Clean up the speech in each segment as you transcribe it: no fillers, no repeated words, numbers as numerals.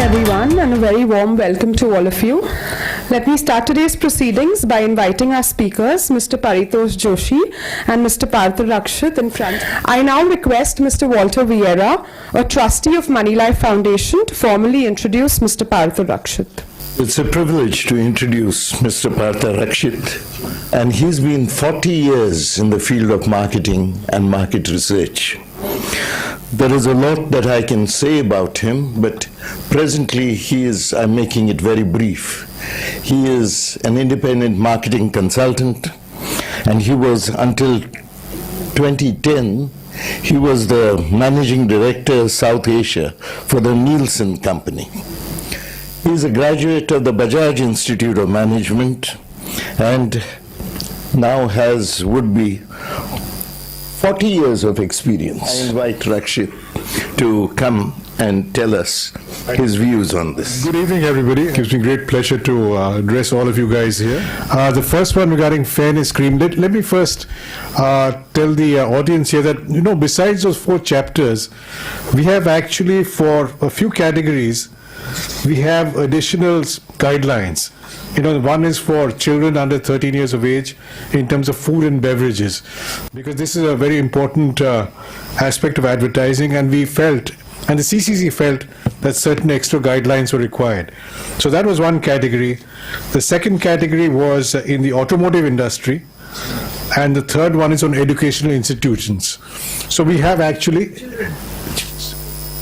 everyone, and a very warm welcome to all of you. Let me start today's proceedings by inviting our speakers, Mr. Paritosh Joshi and Mr. Partha Rakshit in front. I now request Mr. Walter Vieira, a trustee of Money Life Foundation, to formally introduce Mr. Partha Rakshit. It's a privilege to introduce Mr. Partha Rakshit, and he's been 40 years in the field of marketing and market research. There is a lot that I can say about him, but presently I'm making it very brief. He is an independent marketing consultant, and he was, until 2010, he was the managing director South Asia for the Nielsen Company. He is a graduate of the Bajaj Institute of Management and now would be 40 years of experience. I invite Rakshit to come and tell us his views on this. Good evening, everybody. It gives me great pleasure to address all of you guys here. The first one regarding fairness cream. Let me first tell the audience here that, besides those 4 chapters, we have actually, for a few categories, we have additional guidelines. One is for children under 13 years of age in terms of food and beverages, because this is a very important aspect of advertising, and we felt, and the CCC felt, that certain extra guidelines were required. So that was one category. The second category was in the automotive industry, and the third one is on educational institutions. So we have actually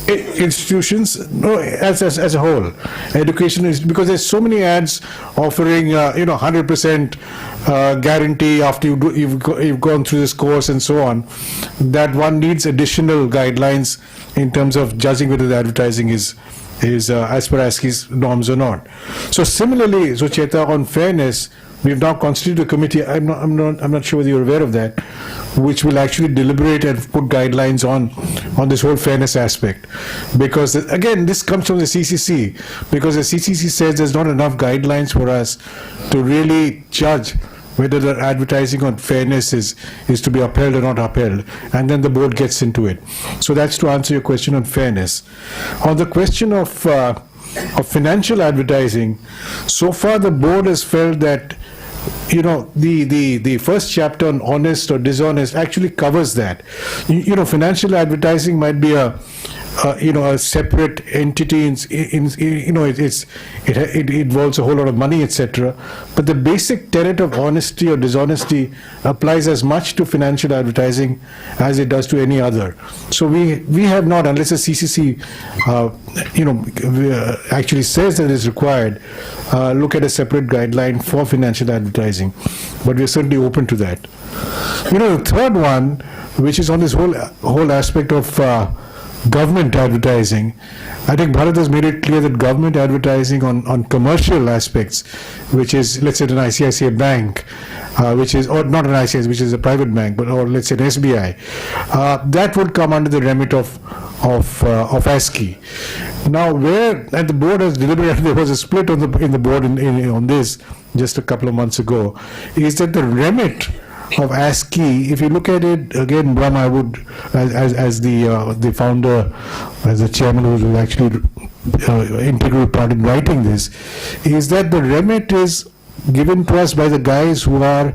institutions, as a whole, education is, because there's so many ads offering 100% guarantee after you've gone through this course and so on, that one needs additional guidelines in terms of judging whether the advertising is as per ASCI's norms or not. So similarly, Sucheta, on fairness, we've now constituted a committee. I'm not sure whether you're aware of that, which will actually deliberate and put guidelines on this whole fairness aspect. Because again, this comes from the CCC, because the CCC says there's not enough guidelines for us to really judge whether the advertising on fairness is to be upheld or not upheld, and then the board gets into it. So that's to answer your question on fairness. On the question of financial advertising, so far the board has felt that the first chapter on honest or dishonest actually covers that. Financial advertising might be a separate entity. It involves a whole lot of money, etc. But the basic tenet of honesty or dishonesty applies as much to financial advertising as it does to any other. So we have not, unless the CCC actually says that it's required, look at a separate guideline for financial advertising. But we're certainly open to that. The third one, which is on this whole aspect of government advertising, I think Bharat has made it clear that government advertising on commercial aspects, which is, let's say, an ICICI bank, or not an ICICI, which is a private bank, or let's say an SBI, that would come under the remit of ASCI. Now, and the board has deliberated, there was a split in the board on this just a couple of months ago, is that the remit of ASCI, if you look at it again, Brahm, I would, as the founder, as the chairman who was actually integral part in writing this, is that the remit is given to us by the guys who are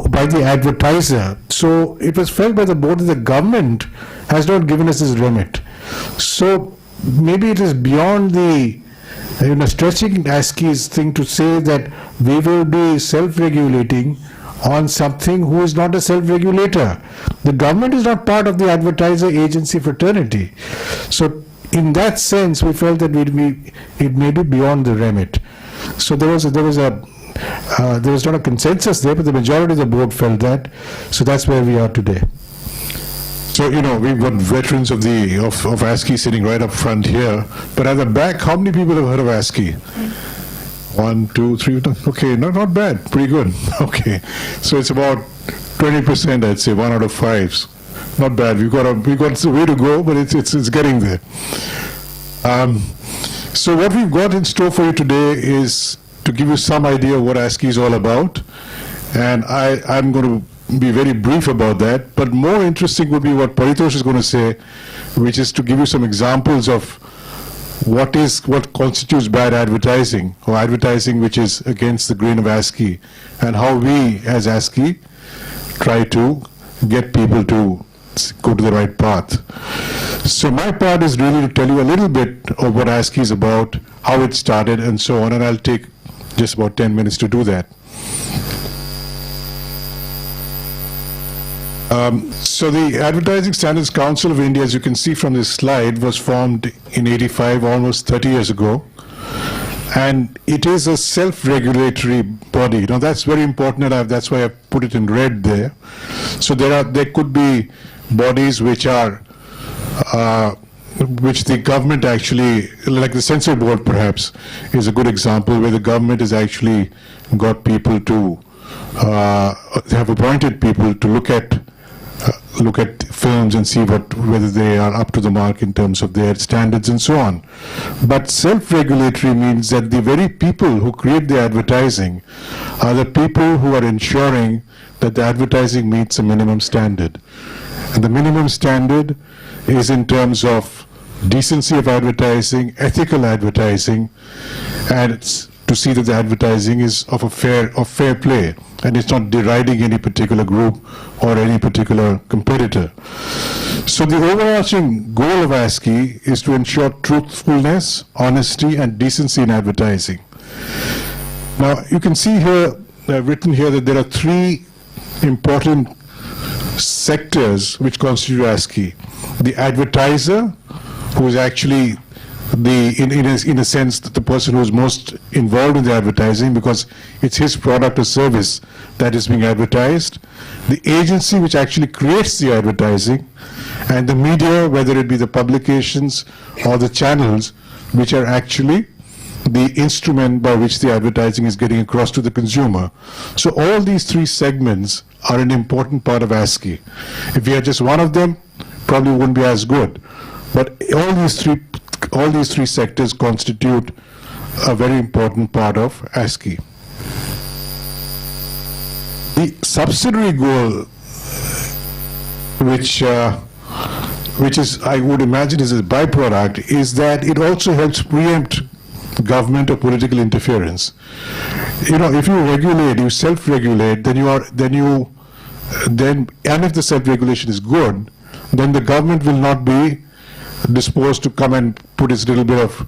by the advertiser. So it was felt by the board that the government has not given us this remit. So maybe it is beyond the stretching ASCI's thing to say that we will be self-regulating on something who is not a self-regulator. The government is not part of the advertiser agency fraternity. So in that sense, we felt that it may be beyond the remit. So there was not a consensus there, but the majority of the board felt that. So that's where we are today. So, we've got veterans of ASCI sitting right up front here, but at the back, how many people have heard of ASCI? 1, 2, 3, okay, not bad, pretty good. Okay, so it's about 20%, I'd say, 1 out of 5. Not bad. We've got a way to go, but it's getting there. So what we've got in store for you today is to give you some idea of what ASCI is all about, and I'm going to be very brief about that. But more interesting would be what Paritosh is going to say, which is to give you some examples of what constitutes bad advertising, or advertising which is against the grain of ASCI, and how we as ASCI try to get people to go to the right path. So my part is really to tell you a little bit of what ASCI is about, how it started, and so on, and I'll take just about 10 minutes to do that. So the Advertising Standards Council of India, as you can see from this slide, was formed in '85, almost 30 years ago. And it is a self-regulatory body. Now that's very important, and that's why I put it in red there. So there could be bodies which are, which the government actually, like the censor board perhaps, is a good example where the government has actually got people to, have appointed people to look at films and see whether they are up to the mark in terms of their standards and so on. But self-regulatory means that the very people who create the advertising are the people who are ensuring that the advertising meets a minimum standard. And the minimum standard is in terms of decency of advertising, ethical advertising, and it's to see that the advertising is of fair play, and it's not deriding any particular group or any particular competitor. So the overarching goal of ASCI is to ensure truthfulness, honesty, and decency in advertising. Now you can see here, I've written here that there are three important sectors which constitute ASCI. The advertiser, who is actually in a sense the person who is most involved in the advertising because it's his product or service that is being advertised, the agency which actually creates the advertising, and the media, whether it be the publications or the channels, which are actually the instrument by which the advertising is getting across to the consumer. So all these three segments are an important part of ASCI. If we had just one of them, probably wouldn't be as good. But all these three sectors constitute a very important part of ASCI. The subsidiary goal, which is, I would imagine, is a byproduct, is that it also helps preempt government or political interference. You know, if you regulate, you self-regulate, and if the self-regulation is good, then the government will not be disposed to come and put its little bit of,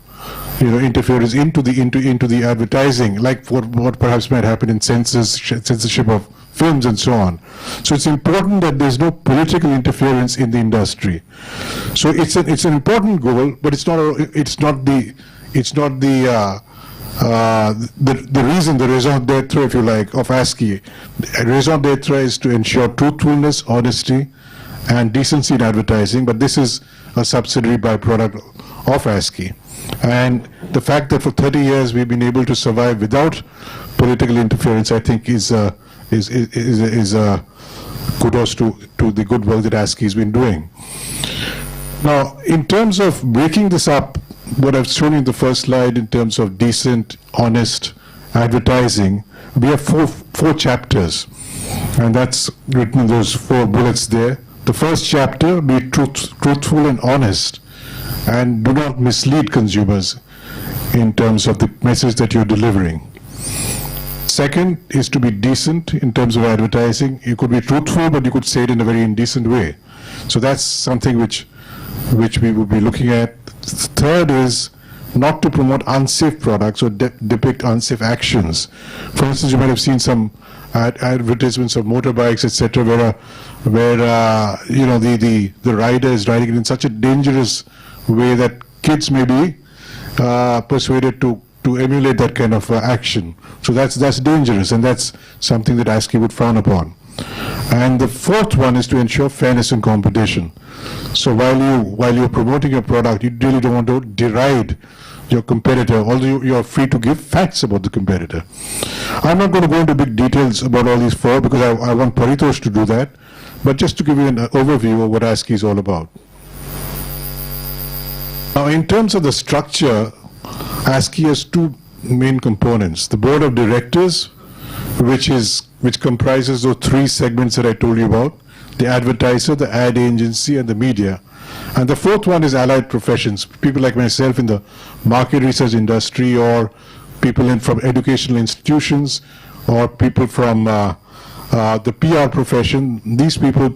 interference into the advertising, like what perhaps might happen in censorship of films and so on. So it's important that there's no political interference in the industry. So it's an important goal, but it's not the reason, the raison d'etre, if you like, of ASCI. Raison d'etre is to ensure truthfulness, honesty, and decency in advertising, but this is a subsidiary byproduct of ASCI. And the fact that for 30 years we've been able to survive without political interference, I think is kudos to the good work that ASCI has been doing. Now, in terms of breaking this up, what I've shown you in the first slide in terms of decent, honest advertising, we have four chapters, and that's written in those 4 bullets there. The first chapter, be truthful and honest, and do not mislead consumers in terms of the message that you're delivering. Second is to be decent in terms of advertising. You could be truthful, but you could say it in a very indecent way. So that's something which we will be looking at. Third is not to promote unsafe products or depict unsafe actions. For instance, you might have seen some advertisements of motorbikes, etc., where the rider is riding it in such a dangerous way that kids may be persuaded to emulate that kind of action. So that's dangerous, and that's something that ASCI would frown upon. And the fourth one is to ensure fairness in competition. So while you're promoting your product, you really don't want to deride your competitor, although you're free to give facts about the competitor. I'm not going to go into big details about all these 4 because I want Paritosh to do that, but just to give you an overview of what ASCI is all about. Now, in terms of the structure, ASCI has 2 main components. The board of directors, which comprises those 3 segments that I told you about, the advertiser, the ad agency, and the media. And the fourth one is allied professions, people like myself in the market research industry, or people from educational institutions, or people from the PR profession. These people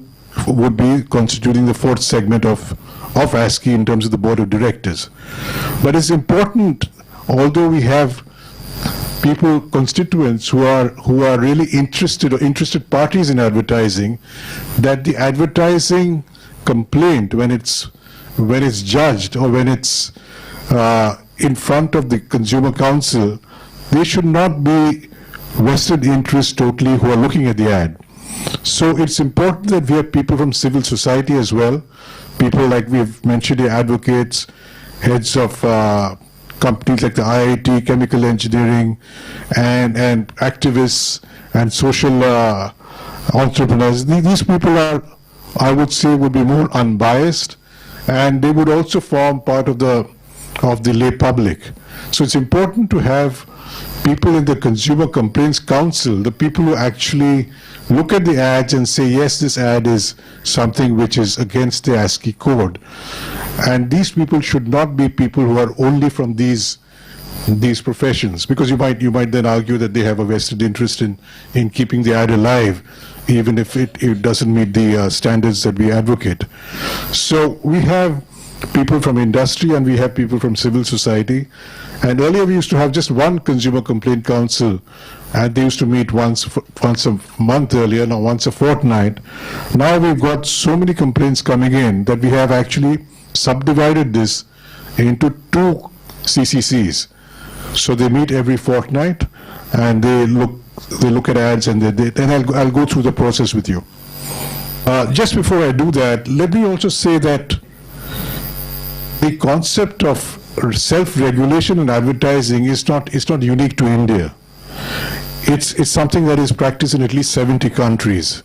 would be constituting the fourth segment of ASCI in terms of the board of directors. But it's important, although we have people, constituents who are really interested or interested parties in advertising, that the advertising complaint, when it's judged or when it's in front of the Consumer Council, they should not be vested interests totally who are looking at the ad. So it's important that we have people from civil society as well, people like we've mentioned here, advocates, heads of companies like the IIT, chemical engineering, and activists and social entrepreneurs. These people are, I would say, would be more unbiased, and they would also form part of the lay public. So it's important to have people in the Consumer Complaints Council, the people who actually look at the ads and say, yes, this ad is something which is against the ASCI code. And these people should not be people who are only from these professions, because you might then argue that they have a vested interest in keeping the ad alive, even if it doesn't meet the standards that we advocate. So we have people from industry and we have people from civil society. And earlier we used to have just one Consumer Complaint Council, and they used to meet once a month earlier, now once a fortnight. Now we've got so many complaints coming in that we have actually subdivided this into 2 CCCs. So they meet every fortnight and they look at ads, and I'll go through the process with you. Just before I do that, let me also say that the concept of self-regulation in advertising is not unique to India. It's something that is practiced in at least 70 countries,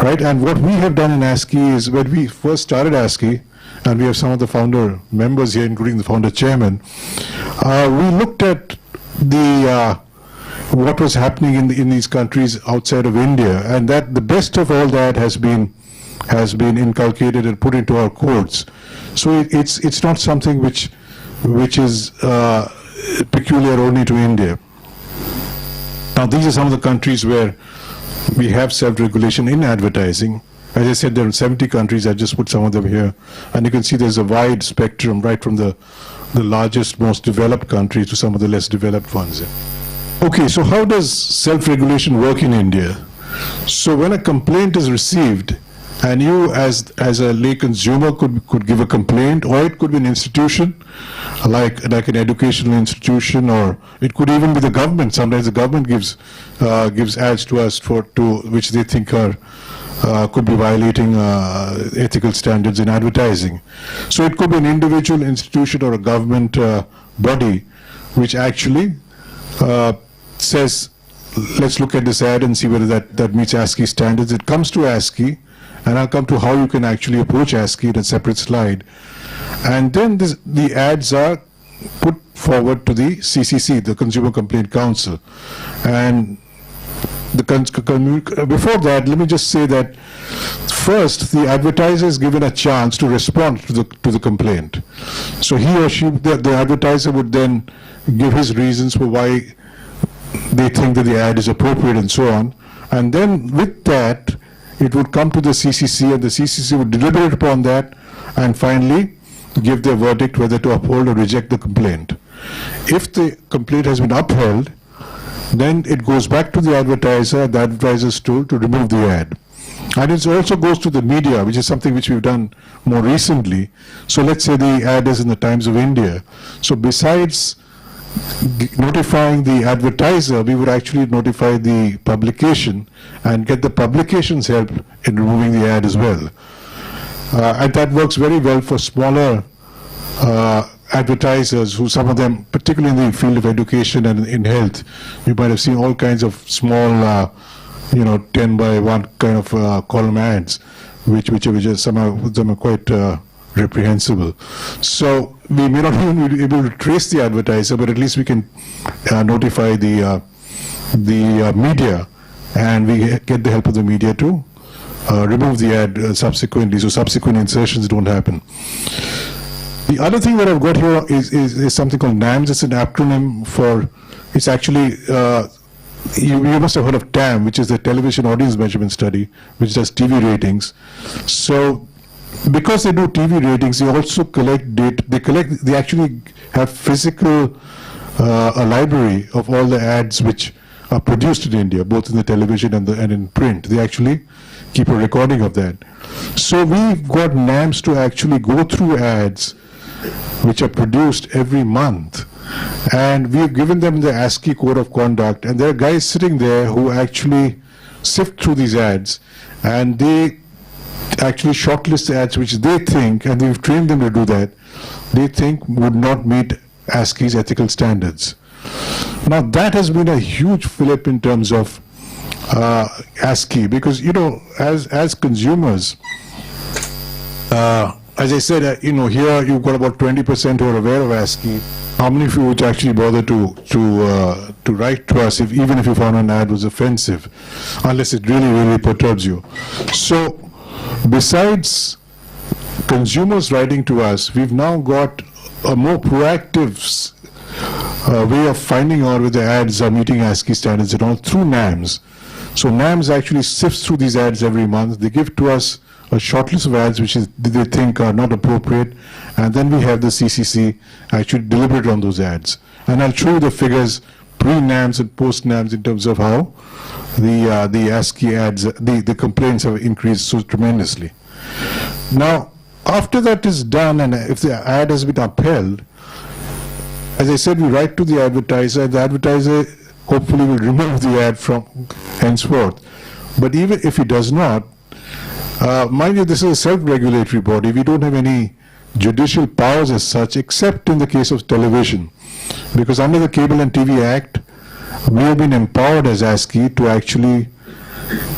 right? And what we have done in ASCI is, when we first started ASCI, and we have some of the founder members here, including the founder chairman, we looked at what was happening in these countries outside of India, and that the best of all that has been inculcated and put into our codes. So it's not something which is peculiar only to India. Now, these are some of the countries where we have self-regulation in advertising. As I said, there are 70 countries. I just put some of them here. And you can see there's a wide spectrum, right from the largest, most developed countries to some of the less developed ones. Okay, so how does self-regulation work in India? So when a complaint is received, and you as a lay consumer could give a complaint, or it could be an institution, like an educational institution, or it could even be the government. Sometimes the government gives ads to us which they think could be violating ethical standards in advertising. So it could be an individual, institution, or a government body which actually says, let's look at this ad and see whether that meets ASCI standards. It comes to ASCI, and I'll come to how you can actually approach ASCI in a separate slide. And then the ads are put forward to the CCC, the Consumer Complaint Council. And before that, let me just say that first, the advertiser is given a chance to respond to the complaint. So he or she, the advertiser would then give his reasons for why they think that the ad is appropriate and so on. And then with that, it would come to the CCC, and the CCC would deliberate upon that and finally give their verdict whether to uphold or reject the complaint. If the complaint has been upheld, then it goes back to the advertiser is told to remove the ad. And it also goes to the media, which is something which we've done more recently. So let's say the ad is in the Times of India. So besides notifying the advertiser, we would actually notify the publication and get the publication's help in removing the ad as well. And that works very well for smaller advertisers, who some of them, particularly in the field of education and in health, you might have seen all kinds of small 10 by 1 kind of column ads, which are some of them are quite reprehensible. So we may not even be able to trace the advertiser, but at least we can notify the media, and we get the help of the media to remove the ad subsequently, so subsequent insertions don't happen. The other thing that I've got here is something called NAMS. It's an acronym for, it's actually, you must have heard of TAM, which is the Television Audience Measurement Study, which does TV ratings. So because they do TV ratings, they also collect data. They actually have physical, a library of all the ads which are produced in India, both in the television and in print. They actually keep a recording of that. So we've got NAMS to actually go through ads which are produced every month, and we've given them the ASCI code of conduct, and there are guys sitting there who actually sift through these ads, and they actually shortlist the ads which they think, and we've trained them to do that, they think would not meet ASCI's ethical standards. Now that has been a huge fillip in terms of ASCI, because as consumers, as I said, here you've got about 20% who are aware of ASCI. How many of you would actually bother to write to us even if you found an ad was offensive, unless it really perturbs you? So besides consumers writing to us, we've now got a more proactive way of finding out whether ads are meeting ASCI standards and all through NAMS. So NAMS actually sifts through these ads every month. They give to us a short list of ads which they think are not appropriate, and then we have the CCC actually deliberate on those ads. And I'll show you the figures pre-NAMS and post-NAMS in terms of how the ASCI ads, the complaints have increased so tremendously. Now, after that is done, and if the ad has been upheld, as I said, we write to the advertiser, and the advertiser hopefully will remove the ad from henceforth. But even if he does not, mind you, this is a self-regulatory body. We don't have any judicial powers as such, except in the case of television. Because under the Cable and TV Act, we have been empowered as ASCI to actually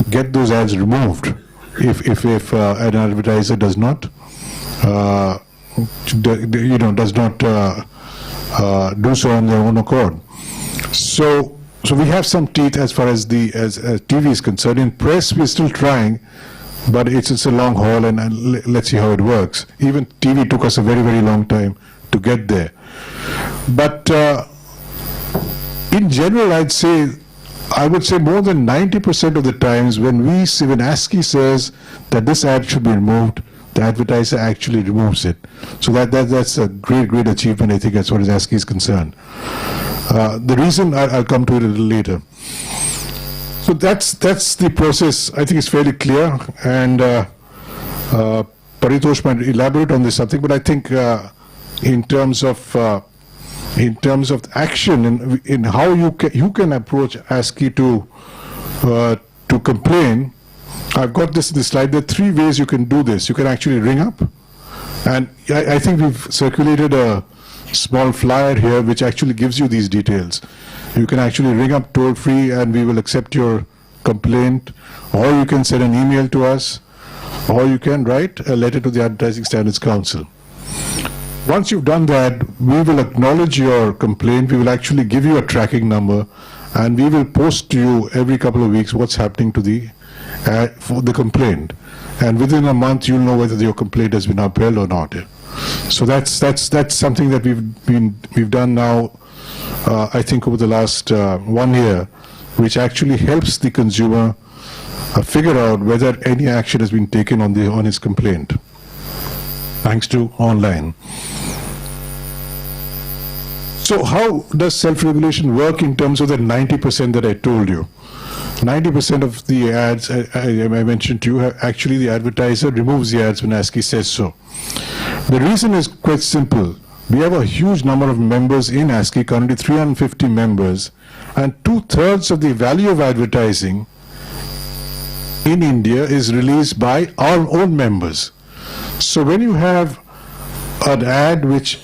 get those ads removed if an advertiser does not, does not do so on their own accord. So we have some teeth as far as as TV is concerned. In press, we're still trying, but it's a long haul, and let's see how it works. Even TV took us a very long time to get there. But in general, I would say more than 90% of the times when ASCI says that this ad should be removed, the advertiser actually removes it. So that's a great achievement, I think, as far as ASCI is concerned. The reason, I'll come to it a little later. So that's the process. I think it's fairly clear, and Paritosh might elaborate on this something, but I think in terms of action, in how you can approach ASCI to complain, I've got this in the slide. There are 3 ways you can do this. You can actually ring up, and I think we've circulated a small flyer here which actually gives you these details. You can actually ring up toll free and we will accept your complaint, or you can send an email to us, or you can write a letter to the Advertising Standards Council. Once you've done that, we will acknowledge your complaint. We will actually give you a tracking number, and we will post to you every couple of weeks what's happening to for the complaint. And within a month, you'll know whether your complaint has been upheld or not. So that's something that we've done now, I think over the last 1 year, which actually helps the consumer figure out whether any action has been taken on his complaint, thanks to online. So how does self-regulation work in terms of that 90% that I told you? 90% of the ads I mentioned to you, actually the advertiser removes the ads when ASCI says so. The reason is quite simple. We have a huge number of members in ASCI, currently 350 members, and 2/3 of the value of advertising in India is released by our own members. So when you have an ad which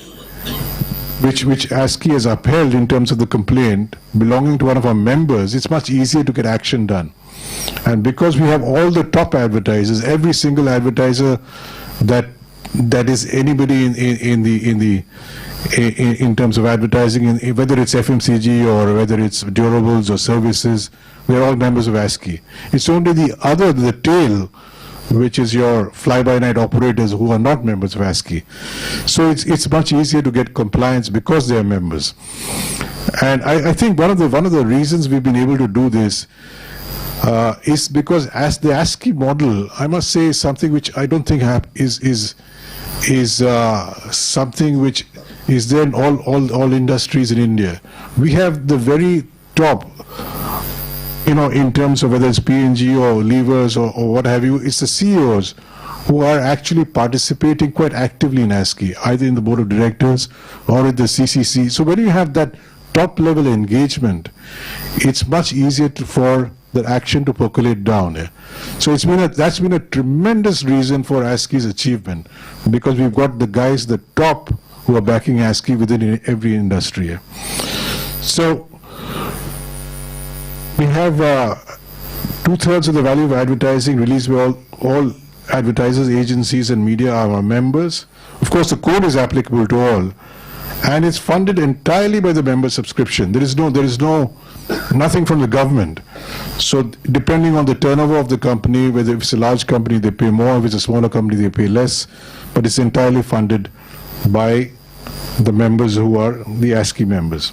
ASCI has upheld in terms of the complaint belonging to one of our members, it's much easier to get action done. And because we have all the top advertisers, every single advertiser that is anybody in terms of advertising, whether it's FMCG or whether it's durables or services, we're all members of ASCI. It's only the tail which is your fly-by-night operators who are not members of ASCI. So it's much easier to get compliance because they are members. And I think one of the reasons we've been able to do this is because as the ASCI model, I must say, is something which I don't think is something which is there in all industries in India. We have the very top, in terms of whether it's P&G or Levers or what have you, it's the CEOs who are actually participating quite actively in ASCI, either in the board of directors or at the CCC. So when you have that top level engagement, it's much easier for the action to percolate down. So that's been a tremendous reason for ASCI's achievement, because we've got the guys, the top, who are backing ASCI within every industry. So we have 2/3 of the value of advertising released by all advertisers, agencies and media are our members. Of course, the code is applicable to all, and it's funded entirely by the member subscription. There is nothing from the government. So depending on the turnover of the company, whether it's a large company, they pay more, if it's a smaller company, they pay less, but it's entirely funded by the members who are the ASCI members.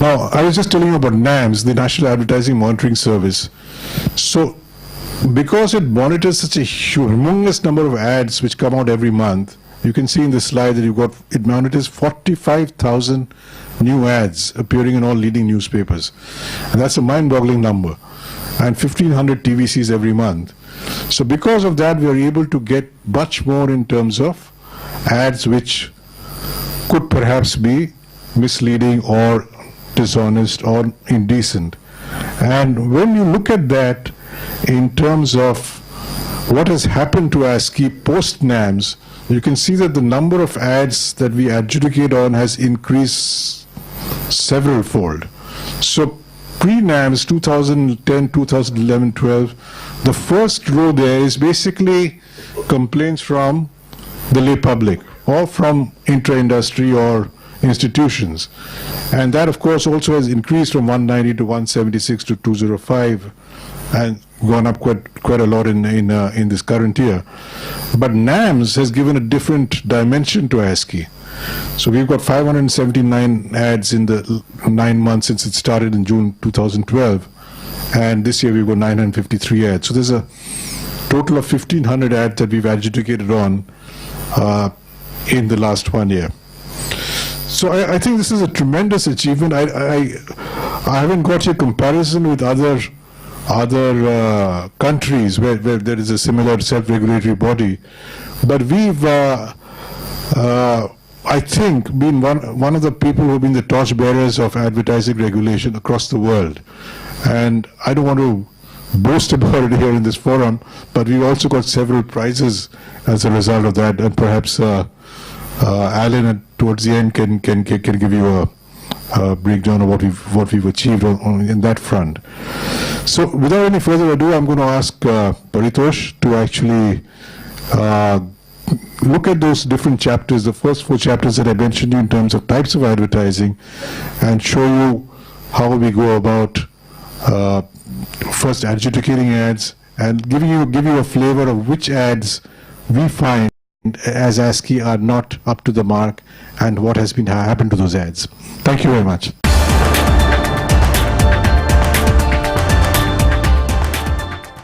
Now, I was just telling you about NAMS, the National Advertising Monitoring Service. So, because it monitors such a humongous number of ads which come out every month, you can see in the slide that it monitors 45,000 new ads appearing in all leading newspapers. And that's a mind-boggling number. And 1,500 TVCs every month. So because of that, we are able to get much more in terms of ads which could perhaps be misleading or dishonest or indecent. And when you look at that in terms of what has happened to ASCI post-NAMS, you can see that the number of ads that we adjudicate on has increased several-fold. So pre-NAMS, 2010, 2011, 12, the first row there is basically complaints from the lay public or from intra-industry or institutions. And that, of course, also has increased from 190 to 176 to 205 and gone up quite a lot in this current year. But NAMS has given a different dimension to ASCI. So we've got 579 ads in the 9 months since it started in June 2012. And this year we've got 953 ads. So there's a total of 1,500 ads that we've adjudicated on in the last 1 year. So I think this is a tremendous achievement. I haven't got a comparison with other countries where there is a similar self-regulatory body, but we've I think been one of the people who've been the torchbearers of advertising regulation across the world. And I don't want to boast about it here in this forum, but we've also got several prizes as a result of that, and perhaps Alan towards the end can give you a breakdown of what we've achieved in that front. So without any further ado, I'm going to ask Paritosh to actually look at those different chapters, the first 4 chapters that I mentioned in terms of types of advertising, and show you how we go about first adjudicating ads and give you a flavor of which ads we find as ASCI are not up to the mark and what has been happened to those ads. Thank you very much.